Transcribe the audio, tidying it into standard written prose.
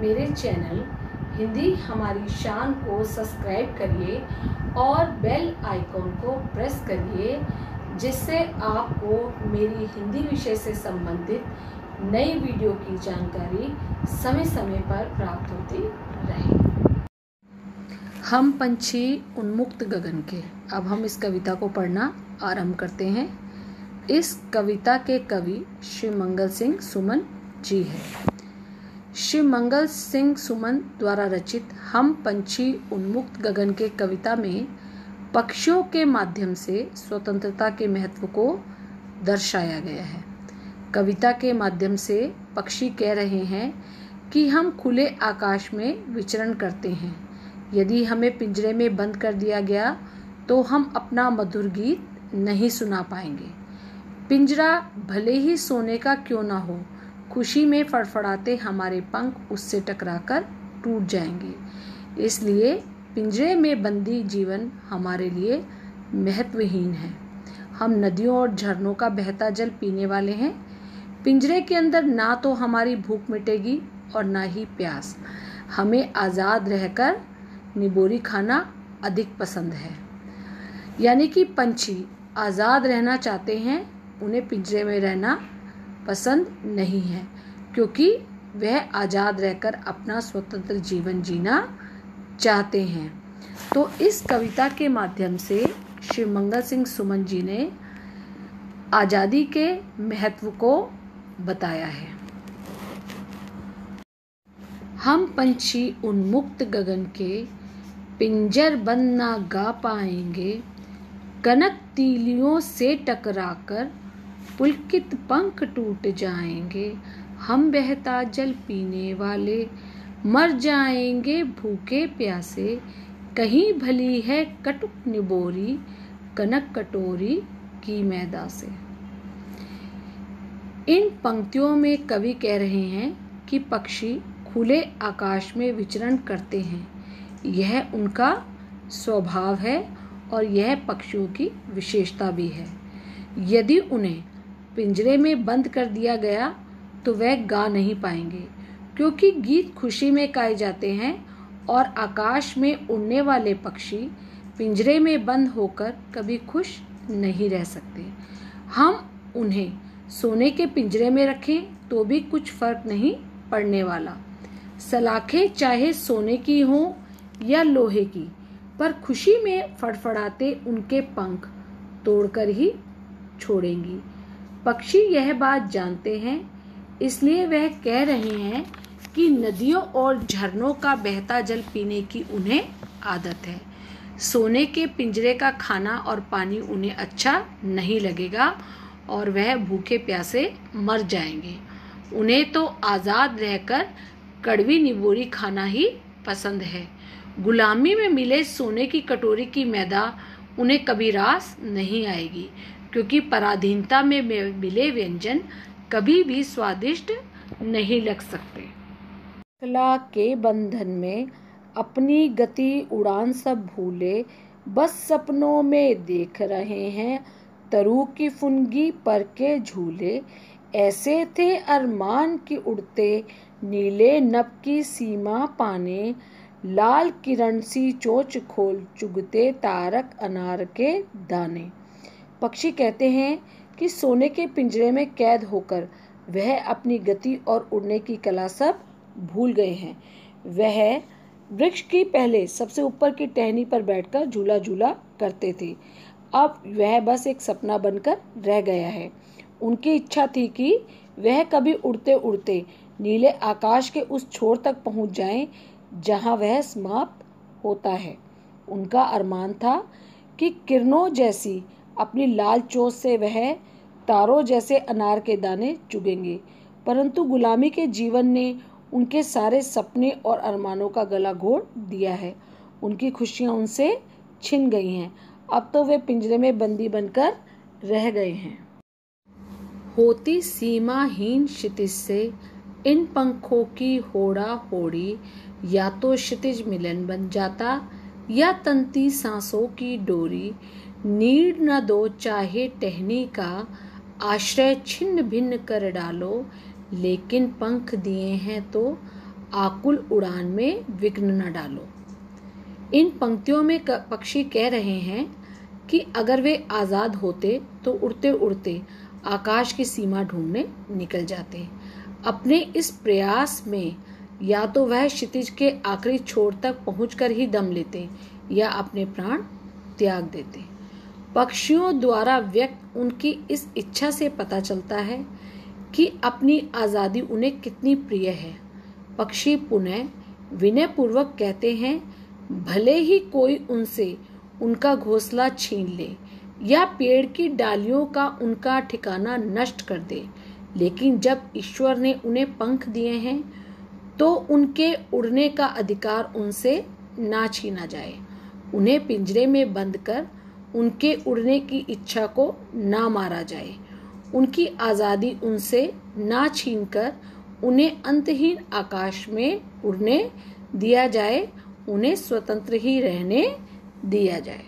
मेरे चैनल हिंदी हमारी शान को सब्सक्राइब करिए और बेल आइकॉन को प्रेस करिए, जिससे आपको मेरी हिंदी विषय से संबंधित नई वीडियो की जानकारी समय समय पर प्राप्त होती रहे। हम पंछी उन्मुक्त गगन के। अब हम इस कविता को पढ़ना आरंभ करते हैं। इस कविता के कवि श्री मंगल सिंह सुमन जी हैं। श्री मंगल सिंह सुमन द्वारा रचित हम पंछी उन्मुक्त गगन के कविता में पक्षियों के माध्यम से स्वतंत्रता के महत्व को दर्शाया गया है। कविता के माध्यम से पक्षी कह रहे हैं कि हम खुले आकाश में विचरण करते हैं। यदि हमें पिंजरे में बंद कर दिया गया तो हम अपना मधुर गीत नहीं सुना पाएंगे। पिंजरा भले ही सोने का क्यों ना हो, खुशी में फड़फड़ाते हमारे पंख उससे टकराकर टूट जाएंगे। इसलिए पिंजरे में बंदी जीवन हमारे लिए महत्वहीन है। हम नदियों और झरनों का बहता जल पीने वाले हैं। पिंजरे के अंदर ना तो हमारी भूख मिटेगी और ना ही प्यास। हमें आज़ाद रहकर निबोरी खाना अधिक पसंद है। यानी कि पंछी आज़ाद रहना चाहते हैं, उन्हें पिंजरे में रहना पसंद नहीं है, क्योंकि वह आज़ाद रहकर अपना स्वतंत्र जीवन जीना चाहते हैं। तो इस कविता के माध्यम से श्री मंगल सिंह सुमन जी ने आज़ादी के महत्व को बताया है। हम पंछी उन्मुक्त गगन के, पिंजर बंद ना गा पाएंगे। कनक तीलियों से टकराकर पुलकित पंख टूट जाएंगे। हम बहता जल पीने वाले मर जाएंगे भूखे प्यासे। कहीं भली है कटुक निबोरी कनक कटोरी की मैदा से। इन पंक्तियों में कवि कह रहे हैं कि पक्षी खुले आकाश में विचरण करते हैं। यह उनका स्वभाव है और यह पक्षियों की विशेषता भी है। यदि उन्हें पिंजरे में बंद कर दिया गया तो वह गा नहीं पाएंगे, क्योंकि गीत खुशी में गाए जाते हैं और आकाश में उड़ने वाले पक्षी पिंजरे में बंद होकर कभी खुश नहीं रह सकते। हम उन्हें सोने के पिंजरे में रखें तो भी कुछ फर्क नहीं पड़ने वाला। सलाखें चाहे सोने की हों या लोहे की, पर खुशी में फड़फड़ाते उनके पंख तोड़कर ही छोड़ेंगी। पक्षी यह बात जानते हैं, इसलिए वह कह रहे हैं कि नदियों और झरनों का बहता जल पीने की उन्हें आदत है। सोने के पिंजरे का खाना और पानी उन्हें अच्छा नहीं लगेगा और वह भूखे प्यासे मर जाएंगे। उन्हें तो आज़ाद रहकर कड़वी निबोरी खाना ही पसंद है। गुलामी में मिले सोने की कटोरी की मैदा उन्हें कभी रास नहीं आएगी, क्योंकि पराधीनता में मिले व्यंजन कभी भी स्वादिष्ट नहीं लग सकते। कला के बंधन में अपनी गति उड़ान सब भूले, बस सपनों में देख रहे हैं तरू की फुनगी पर के झूले। ऐसे थे अरमान की उड़ते नीले नभ की सीमा पाने। लाल किरण सी चोंच खोल चुगते तारक अनार के दाने। पक्षी कहते हैं कि सोने के पिंजरे में कैद होकर वह अपनी गति और उड़ने की कला सब भूल गए हैं। वह वृक्ष की पहले सबसे ऊपर की टहनी पर बैठकर झूला झूला करते थे। अब वह बस एक सपना बनकर रह गया है। उनकी इच्छा थी कि वह कभी उड़ते उड़ते नीले आकाश के उस छोर तक पहुंच जाएं जहां वह समाप्त होता है। उनका अरमान था कि किरणों जैसी अपनी लाल चोंच से वह तारों जैसे अनार के दाने चुगेंगे, परंतु गुलामी के जीवन ने उनके सारे सपने और अरमानों का गला घोट दिया है। उनकी खुशियां उनसे छिन गई हैं। अब तो वे पिंजरे में बंदी बनकर रह गए हैं। होती सीमाहीन क्षितिज से इन पंखों की होड़ा होड़ी, या तो क्षितिज मिलन बन जाता या तंती सांसों की डोरी। नीड न दो चाहे टहनी का, आश्रय छिन्न भिन्न कर डालो, लेकिन पंख दिए हैं तो आकुल उड़ान में विघ्न न डालो। इन पंक्तियों में पक्षी कह रहे हैं कि अगर वे आज़ाद होते तो उड़ते उड़ते आकाश की सीमा ढूंढने निकल जाते। अपने इस प्रयास में या तो वह क्षितिज के आखिरी छोर तक पहुंचकर ही दम लेते या अपने प्राण त्याग देते। पक्षियों द्वारा व्यक्त उनकी इस इच्छा से पता चलता है कि अपनी आज़ादी उन्हें कितनी प्रिय है। पक्षी पुनः विनयपूर्वक कहते हैं, भले ही कोई उनसे उनका घोंसला छीन ले या पेड़ की डालियों का उनका ठिकाना नष्ट कर दे, लेकिन जब ईश्वर ने उन्हें पंख दिए हैं तो उनके उड़ने का अधिकार उनसे ना छीना जाए। उन्हें पिंजरे में बंद कर उनके उड़ने की इच्छा को ना मारा जाए। उनकी आज़ादी उनसे ना छीनकर उन्हें अंतहीन आकाश में उड़ने दिया जाए, उन्हें स्वतंत्र ही रहने दिया जाए।